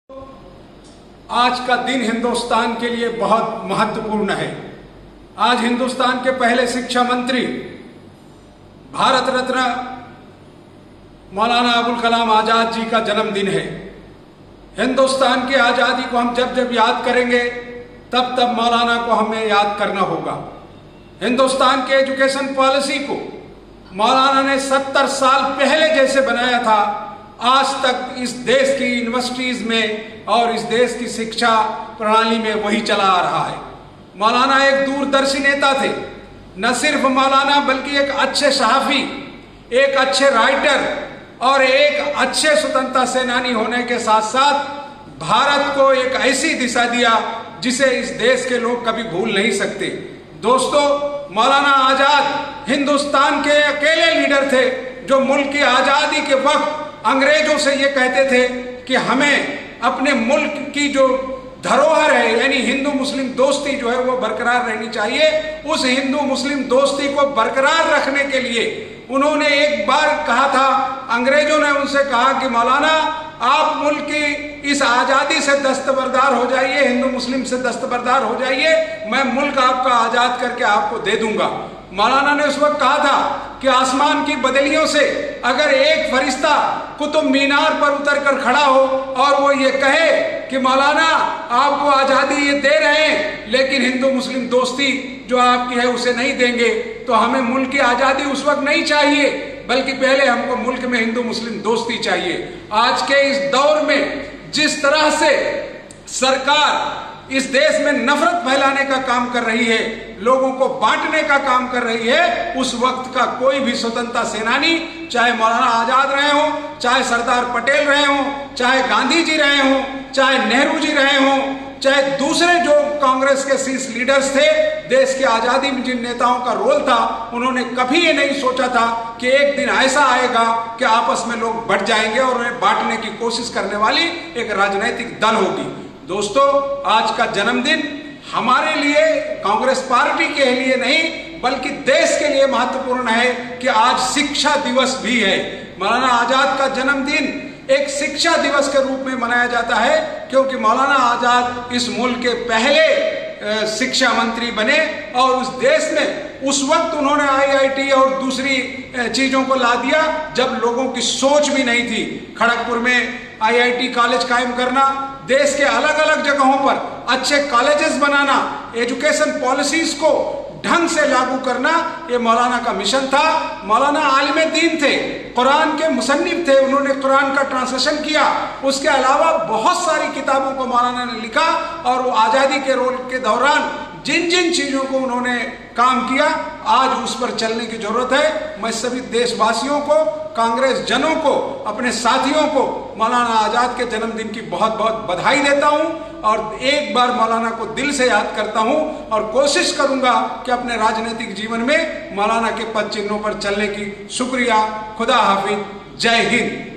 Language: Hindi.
आज का दिन हिंदुस्तान के लिए बहुत महत्वपूर्ण है। आज हिंदुस्तान के पहले शिक्षा मंत्री भारत रत्न मौलाना अबुल कलाम आजाद जी का जन्मदिन है। हिंदुस्तान की आज़ादी को हम जब जब याद करेंगे तब तब मौलाना को हमें याद करना होगा। हिंदुस्तान के एजुकेशन पॉलिसी को मौलाना ने 70 साल पहले जैसे बनाया था, आज तक इस देश की यूनिवर्सिटीज में और इस देश की शिक्षा प्रणाली में वही चला आ रहा है। मौलाना एक दूरदर्शी नेता थे। न सिर्फ मौलाना बल्कि एक अच्छे सहाफ़ी, एक अच्छे राइटर और एक अच्छे स्वतंत्रता सेनानी होने के साथ साथ भारत को एक ऐसी दिशा दिया जिसे इस देश के लोग कभी भूल नहीं सकते। दोस्तों, मौलाना आजाद हिंदुस्तान के अकेले लीडर थे जो मुल्क की आज़ादी के वक्त अंग्रेजों से ये कहते थे कि हमें अपने मुल्क की जो धरोहर है यानी हिंदू मुस्लिम दोस्ती जो है वो बरकरार रहनी चाहिए। उस हिंदू मुस्लिम दोस्ती को बरकरार रखने के लिए उन्होंने एक बार कहा था, अंग्रेजों ने उनसे कहा कि मौलाना आप मुल्क की इस आज़ादी से दस्तबरदार हो जाइए, हिंदू मुस्लिम से दस्तबरदार हो जाइए, मैं मुल्क आपका आज़ाद करके आपको दे दूंगा। मौलाना ने उस वक्त कहा था कि आसमान की बदलियों से अगर एक फरिश्ता कुतुब मीनार पर उतर कर खड़ा हो और वो ये कहे कि मौलाना आपको आज़ादी ये दे रहे हैं लेकिन हिंदू मुस्लिम दोस्ती जो आपकी है उसे नहीं देंगे, तो हमें मुल्क की आज़ादी उस वक्त नहीं चाहिए बल्कि पहले हमको मुल्क में हिंदू मुस्लिम दोस्ती चाहिए। आज के इस दौर में जिस तरह से सरकार इस देश में नफरत फैलाने का काम कर रही है, लोगों को बांटने का काम कर रही है, उस वक्त का कोई भी स्वतंत्रता सेनानी, चाहे मौलाना आजाद रहे हो, चाहे सरदार पटेल रहे हो, चाहे गांधी जी रहे हो, चाहे नेहरू जी रहे हो, चाहे दूसरे जो कांग्रेस के शीर्ष लीडर्स थे, देश की आजादी में जिन नेताओं का रोल था, उन्होंने कभी ये नहीं सोचा था कि एक दिन ऐसा आएगा कि आपस में लोग बट जाएंगे और उन्हें बांटने की कोशिश करने वाली एक राजनीतिक दल होगी। दोस्तों, आज का जन्मदिन हमारे लिए, कांग्रेस पार्टी के लिए नहीं बल्कि देश के लिए महत्वपूर्ण है कि आज शिक्षा दिवस भी है। मौलाना आजाद का जन्मदिन एक शिक्षा दिवस के रूप में मनाया जाता है क्योंकि मौलाना आजाद इस मुल्क के पहले शिक्षा मंत्री बने और उस देश में उस वक्त उन्होंने IIT और दूसरी चीजों को ला दिया जब लोगों की सोच भी नहीं थी। खड़गपुर में IIT कॉलेज कायम करना, देश के अलग अलग जगहों पर अच्छे कॉलेजेस बनाना, एजुकेशन पॉलिसीज को ढंग से लागू करना, ये मौलाना का मिशन था। मौलाना आलिम दीन थे, कुरान के मुसन्निफ थे, उन्होंने कुरान का ट्रांसलेशन किया। उसके अलावा बहुत सारी किताबों को मौलाना ने लिखा और वो आज़ादी के रोल के दौरान जिन जिन चीज़ों को उन्होंने काम किया, आज उस पर चलने की जरूरत है। मैं सभी देशवासियों को, कांग्रेस जनों को, अपने साथियों को मौलाना आजाद के जन्मदिन की बहुत बहुत बधाई देता हूं और एक बार मौलाना को दिल से याद करता हूं और कोशिश करूंगा कि अपने राजनीतिक जीवन में मौलाना के पद चिन्हों पर चलने की। शुक्रिया। खुदा हाफिज। जय हिंद।